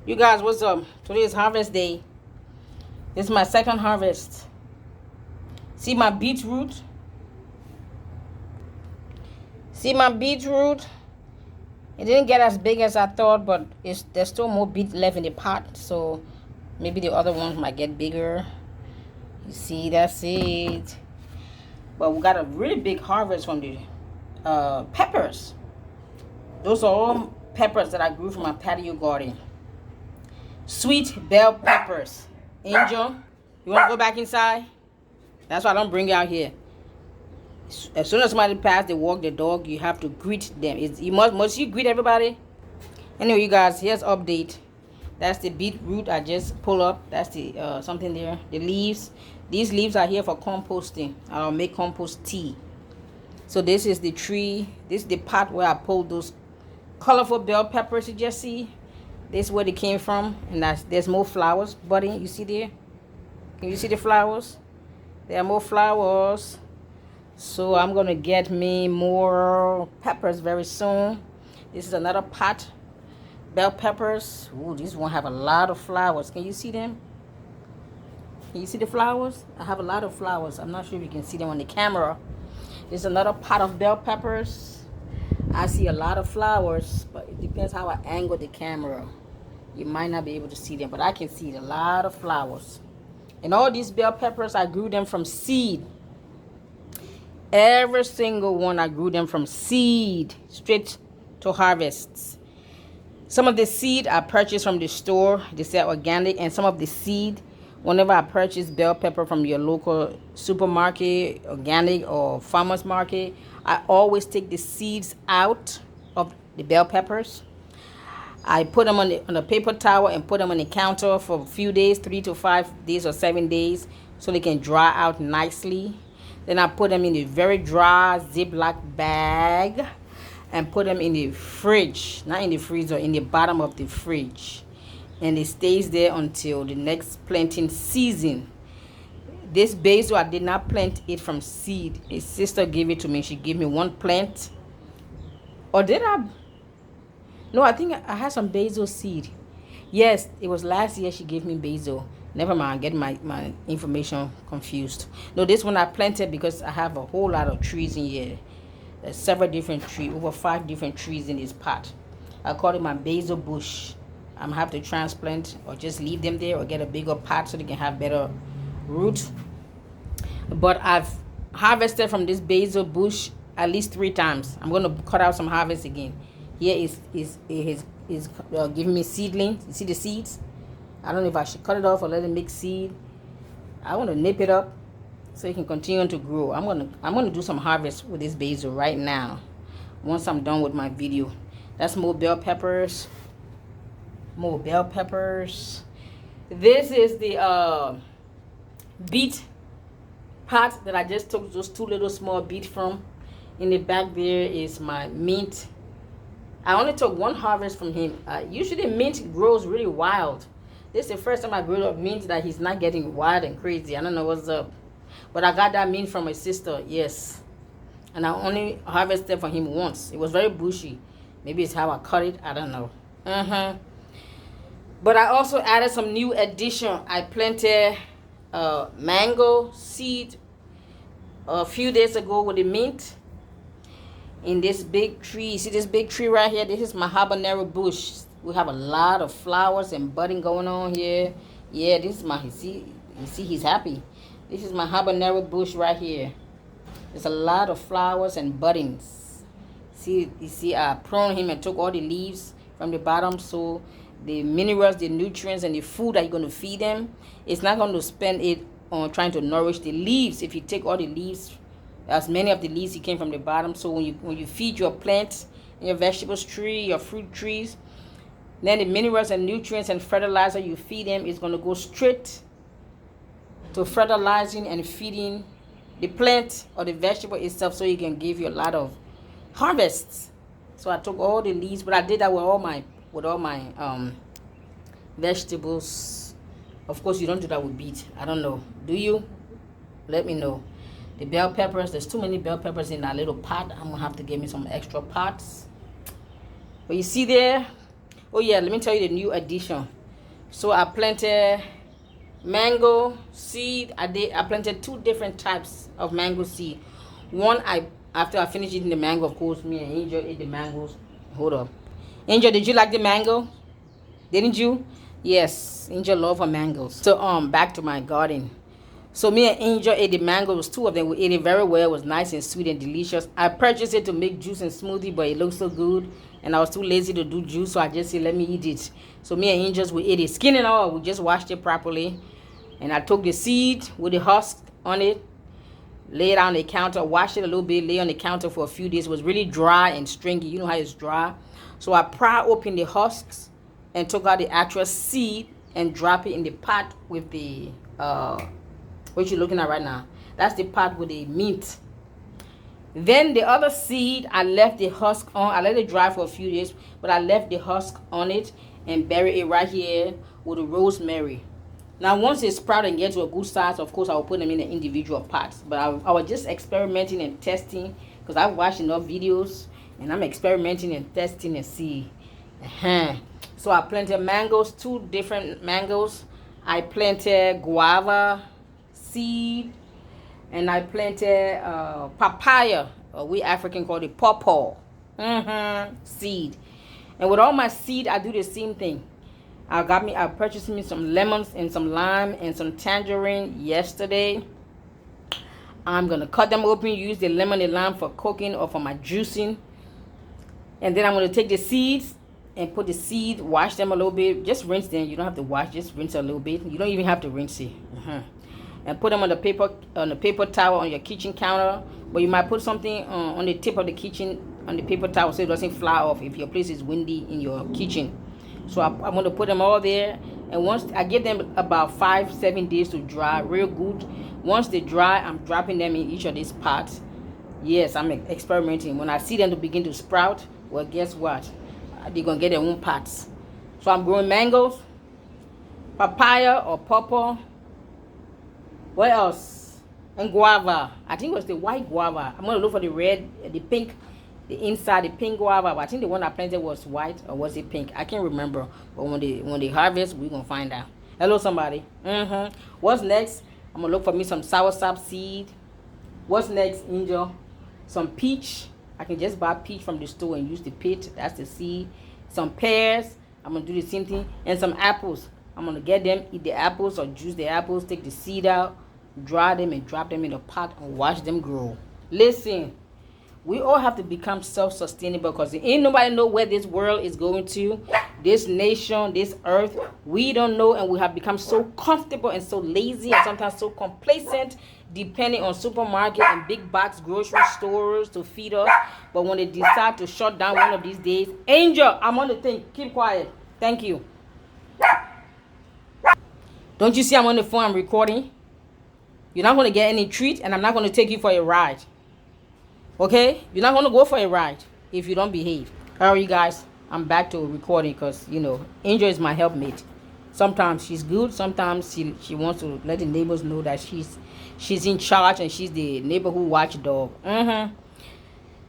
You guys, what's up? Today is harvest day. This is my second harvest. See my beetroot? See my beetroot? It didn't get as big as I thought, but there's still more beet left in the pot, so maybe the other ones might get bigger. You see, that's it. But we got a really big harvest from the peppers. Those are all peppers that I grew from my patio garden. Sweet bell peppers. Angel, you want to go back inside? That's why I don't bring you out here. As soon as somebody passes, they walk the dog, you have to greet them. You must you greet everybody? Anyway, you guys, here's update. That's the beetroot I just pull up. That's the something there. The leaves. These leaves are here for composting. I'll make compost tea. So this is the tree. This is the pot where I pulled those colorful bell peppers you just see. This is where they came from, and there's more flowers budding. You see there? Can you see the flowers? There are more flowers. So I'm gonna get me more peppers very soon. This is another pot, bell peppers. Ooh, these one have a lot of flowers. Can you see them? Can you see the flowers? I have a lot of flowers. I'm not sure if you can see them on the camera. This is another pot of bell peppers. I see a lot of flowers, but it depends how I angle the camera. You might not be able to see them, but I can see a lot of flowers. And all these bell peppers, I grew them from seed. Every single one, I grew them from seed, straight to harvests. Some of the seed I purchased from the store. They say organic, and some of the seed, whenever I purchase bell pepper from your local supermarket, organic or farmer's market, I always take the seeds out of the bell peppers. I put them on a paper towel and put them on the counter for a few days, 3 to 5 days or 7 days, so they can dry out nicely. Then I put them in a very dry Ziploc bag and put them in the fridge, not in the freezer, in the bottom of the fridge. And it stays there until the next planting season. This basil, I did not plant it from seed. His sister gave it to me. She gave me one plant. Or did I? No, I think I had some basil seed. Yes, it was last year she gave me basil. Never mind, I'm getting my information confused. No, this one I planted because I have a whole lot of trees in here. There's several different trees, over 5 different trees in this pot. I call it my basil bush. I'm gonna have to transplant or just leave them there or get a bigger pot so they can have better root. But I've harvested from this basil bush at least 3 times. I'm gonna cut out some harvest again. Here is giving me seedlings. You see the seeds? I don't know if I should cut it off or let it make seed. I want to nip it up so it can continue to grow. I'm gonna do some harvest with this basil right now. Once I'm done with my video. That's more bell peppers. More bell peppers. This is the beet pot that I just took those 2 little small beet from. In the back there is my mint. I only took 1 harvest from him. Usually mint grows really wild. This is the first time I grew up mint that he's not getting wild and crazy. I don't know what's up. But I got that mint from my sister, yes. And I only harvested from him once. It was very bushy. Maybe it's how I cut it. I don't know. But I also added some new addition. I planted mango seed a few days ago with the mint. In this big tree. See this big tree right here? This is my habanero bush. We have a lot of flowers and budding going on here. Yeah, this is my, you see he's happy. This is my habanero bush right here. There's a lot of flowers and buddings. See, you see, I pruned him and took all the leaves from the bottom, so the minerals, the nutrients, and the food that you're going to feed them, it's not going to spend it on trying to nourish the leaves. If you take all the leaves, as many of the leaves he came from the bottom, so when you feed your plants, your vegetables tree, your fruit trees, then the minerals and nutrients and fertilizer you feed them is going to go straight to fertilizing and feeding the plant or the vegetable itself, so it can give you a lot of harvests. So I took all the leaves, but I did that with all my vegetables. Of course, you don't do that with beet. I don't know. Do you? Let me know. The bell peppers, there's too many bell peppers in that little pot. I'm gonna have to get me some extra pots. But you see there, oh yeah, let me tell you the new addition. So I planted mango seed. I planted 2 different types of mango seed. One, after I finished eating the mango, of course, me and Angel ate the mangoes. Hold up. Angel, did you like the mango? Didn't you? Yes, Angel love her mangoes. So back to my garden. So me and Angel ate the mangoes, 2 of them. We ate it very well. It was nice and sweet and delicious. I purchased it to make juice and smoothie, but it looked so good. And I was too lazy to do juice, so I just said, let me eat it. So me and Angels, we ate it. Skin and all, we just washed it properly. And I took the seed with the husk on it, lay it on the counter, washed it a little bit, lay on the counter for a few days. It was really dry and stringy. You know how it's dry. So I pried open the husks and took out the actual seed and drop it in the pot with the what you're looking at right now. That's the pot with the mint. Then the other seed, I left the husk on. I let it dry for a few days, but I left the husk on it and buried it right here with the rosemary. Now, once they sprout and get to a good size, of course, I will put them in the individual pots. But I was just experimenting and testing because I've watched enough videos, and I'm experimenting and testing and see. So I planted mangoes, 2 different mangoes. I planted guava seed, and I planted papaya, we African call it pawpaw seed. And with all my seed, I do the same thing. I purchased me some lemons and some lime and some tangerine yesterday. I'm gonna cut them open, use the lemon and lime for cooking or for my juicing. And then I'm gonna take the seeds and put the seed, wash them a little bit, just rinse them. You don't have to wash, just rinse a little bit. You don't even have to rinse it. And put them on the paper towel on your kitchen counter. But you might put something on the tip of the kitchen on the paper towel so it doesn't fly off if your place is windy in your kitchen. So I'm going to put them all there, and once I give them about 5-7 days to dry real good. Once they dry, I'm dropping them in each of these pots. Yes, I'm experimenting. When I see them to begin to sprout, well, guess what? They're going to get their own pots. So I'm growing mangoes, papaya or pawpaw. What else? And guava. I think it was the white guava. I'm going to look for the red, the pink, the inside, the pink guava. But I think the one I planted was white, or was it pink? I can't remember. But when they harvest, we're going to find out. Hello, somebody. What's next? I'm going to look for me some soursop seed. What's next, Angel? Some peach. I can just buy peach from the store and use the pit. That's the seed. Some pears. I'm going to do the same thing. And some apples. I'm going to get them, eat the apples or juice the apples, take the seed out, dry them and drop them in a pot and watch them grow. Listen, we all have to become self-sustainable because ain't nobody know where this world is going to, this nation, this earth. We don't know, and we have become so comfortable and so lazy and sometimes so complacent, depending on supermarket and big box grocery stores to feed us. But when they decide to shut down one of these days, Angel, I'm on the thing. Keep quiet. Thank you. Don't you see I'm on the phone, I'm recording? You're not going to get any treat, and I'm not going to take you for a ride. Okay? You're not going to go for a ride if you don't behave. All right, you guys. I'm back to recording because, you know, Angel is my helpmate. Sometimes she's good. Sometimes she wants to let the neighbors know that she's in charge and she's the neighborhood watchdog.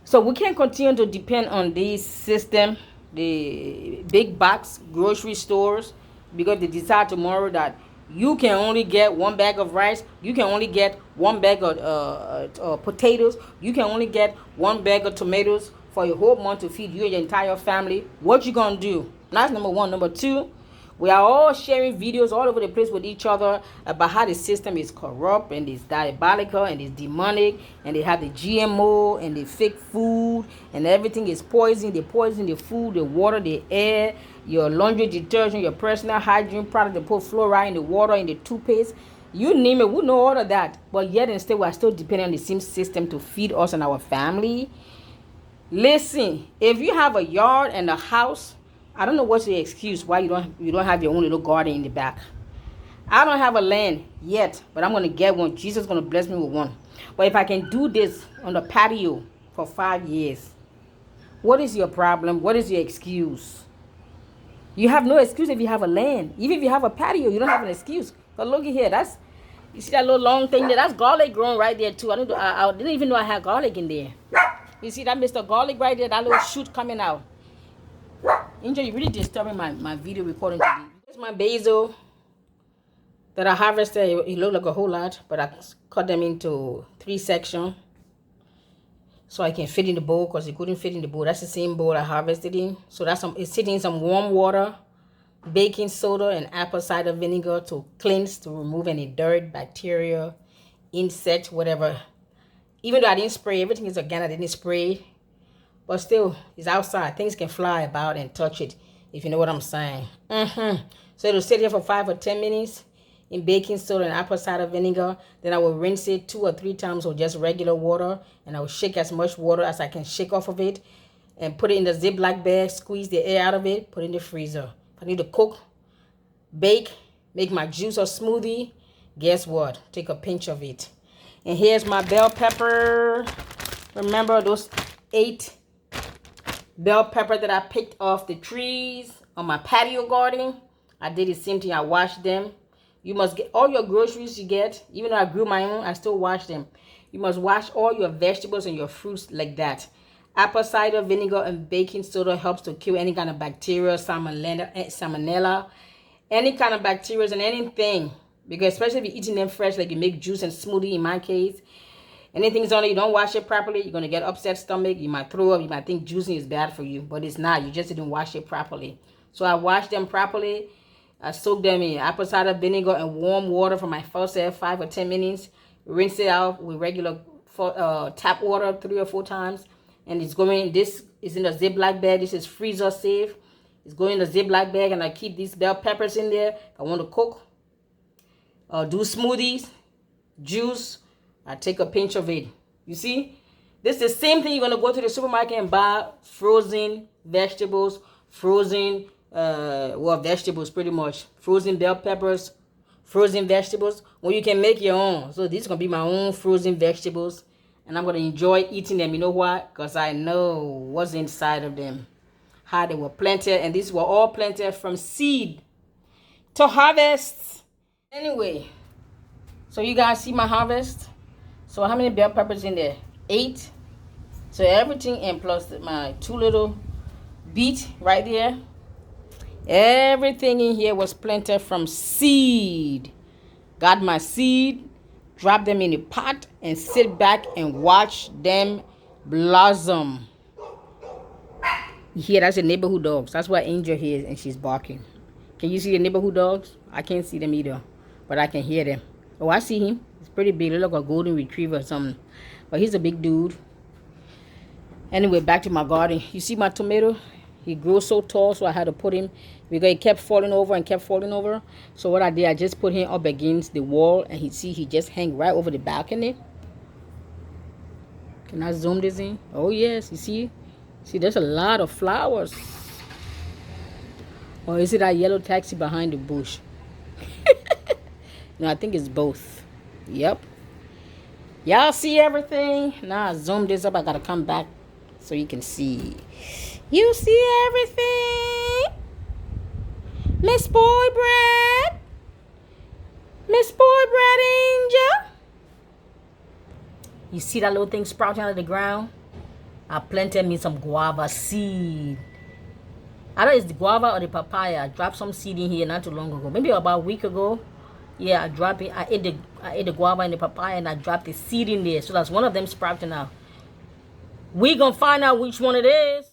So we can't continue to depend on this system, the big box grocery stores, because they decide tomorrow that you can only get 1 bag of rice, you can only get 1 bag of potatoes, you can only get 1 bag of tomatoes for a whole month to feed you and your entire family. What you gonna do? That's number one. Number two, we are all sharing videos all over the place with each other about how the system is corrupt and it's diabolical and it's demonic, and they have the GMO and the fake food and everything is poison. They poison the food, the water, the air, your laundry detergent, your personal hygiene product. They put fluoride in the water, in the toothpaste. You name it, we know all of that. But yet and still, we are still depending on the same system to feed us and our family. Listen, if you have a yard and a house, I don't know what's the excuse why you don't have your own little garden in the back. I don't have a land yet, but I'm going to get one. Jesus is going to bless me with one. But if I can do this on the patio for 5 years, what is your problem? What is your excuse? You have no excuse if you have a land. Even if you have a patio, you don't have an excuse. But look at here. You see that little long thing there? That's garlic growing right there too. I didn't even know I had garlic in there. You see that Mr. Garlic right there? That little shoot coming out. Angel, you're really disturbing my video recording today. My basil that I harvested, it looked like a whole lot, but I cut them into 3 sections so I can fit in the bowl, because it couldn't fit in the bowl. That's the same bowl I harvested in. So it's sitting in some warm water, baking soda, and apple cider vinegar to cleanse, to remove any dirt, bacteria, insect, whatever. Even though I didn't spray, everything is organic, I didn't spray. But still, it's outside. Things can fly about and touch it, if you know what I'm saying. So it'll sit here for 5 or 10 minutes in baking soda and apple cider vinegar. Then I will rinse it 2 or 3 times with just regular water. And I will shake as much water as I can shake off of it. And put it in the Ziploc bag, squeeze the air out of it, put it in the freezer. If I need to cook, bake, make my juice or smoothie, guess what? Take a pinch of it. And here's my bell pepper. Remember those 8 bell pepper that I picked off the trees on my patio garden? I did the same thing. I washed them. You must get all your groceries you get. Even though I grew my own, I still wash them. You must wash all your vegetables and your fruits like that. Apple cider vinegar and baking soda helps to kill any kind of bacteria, salmonella, any kind of bacteria and anything. Because especially if you're eating them fresh, like you make juice and smoothie in my case, anything's on it, you don't wash it properly, you're going to get upset stomach, you might throw up, you might think juicing is bad for you, but it's not. You just didn't wash it properly. So I washed them properly. I soaked them in apple cider vinegar and warm water for my first 5 or 10 minutes. Rinse it out with regular tap water 3 or 4 times. And it's going, this is in a Ziploc bag. This is freezer safe. It's going in a Ziploc bag, and I keep these bell peppers in there. If I want to cook, do smoothies, juice, I take a pinch of it. You see? This is the same thing. You're going to go to the supermarket and buy frozen vegetables, frozen, vegetables pretty much. Frozen bell peppers, frozen vegetables. Well, you can make your own. So these are going to be my own frozen vegetables. And I'm going to enjoy eating them. You know why? Because I know what's inside of them. How they were planted. And these were all planted from seed to harvest. Anyway, so you guys see my harvest? So how many bell peppers in there? 8. So everything in, plus my 2 little beet right there. Everything in here was planted from seed. Got my seed, drop them in a pot, and sit back and watch them blossom. You hear? That's the neighborhood dogs. That's why Angel here is, and she's barking. Can you see the neighborhood dogs? I can't see them either, but I can hear them. Oh, I see him. He's pretty big. He looks like a golden retriever or something. But he's a big dude. Anyway, back to my garden. You see my tomato? He grew so tall, so I had to put him, because he kept falling over and kept falling over. So what I did, I just put him up against the wall, and he just hang right over the balcony. Can I zoom this in? Oh yes, you see? See, there's a lot of flowers. Or is it that yellow taxi behind the bush? No, I think it's both. Yep. Y'all see everything? Now I zoom this up. I gotta come back so you can see. You see everything? Miss Boy Bread? Miss Boy Bread Angel? You see that little thing sprouting out of the ground? I planted me some guava seed. I don't know if it's the guava or the papaya. I dropped some seed in here not too long ago. Maybe about a week ago. Yeah, I dropped it. I ate the guava and the papaya, and I dropped the seed in there. So that's one of them sprouting out. We gonna find out which one it is.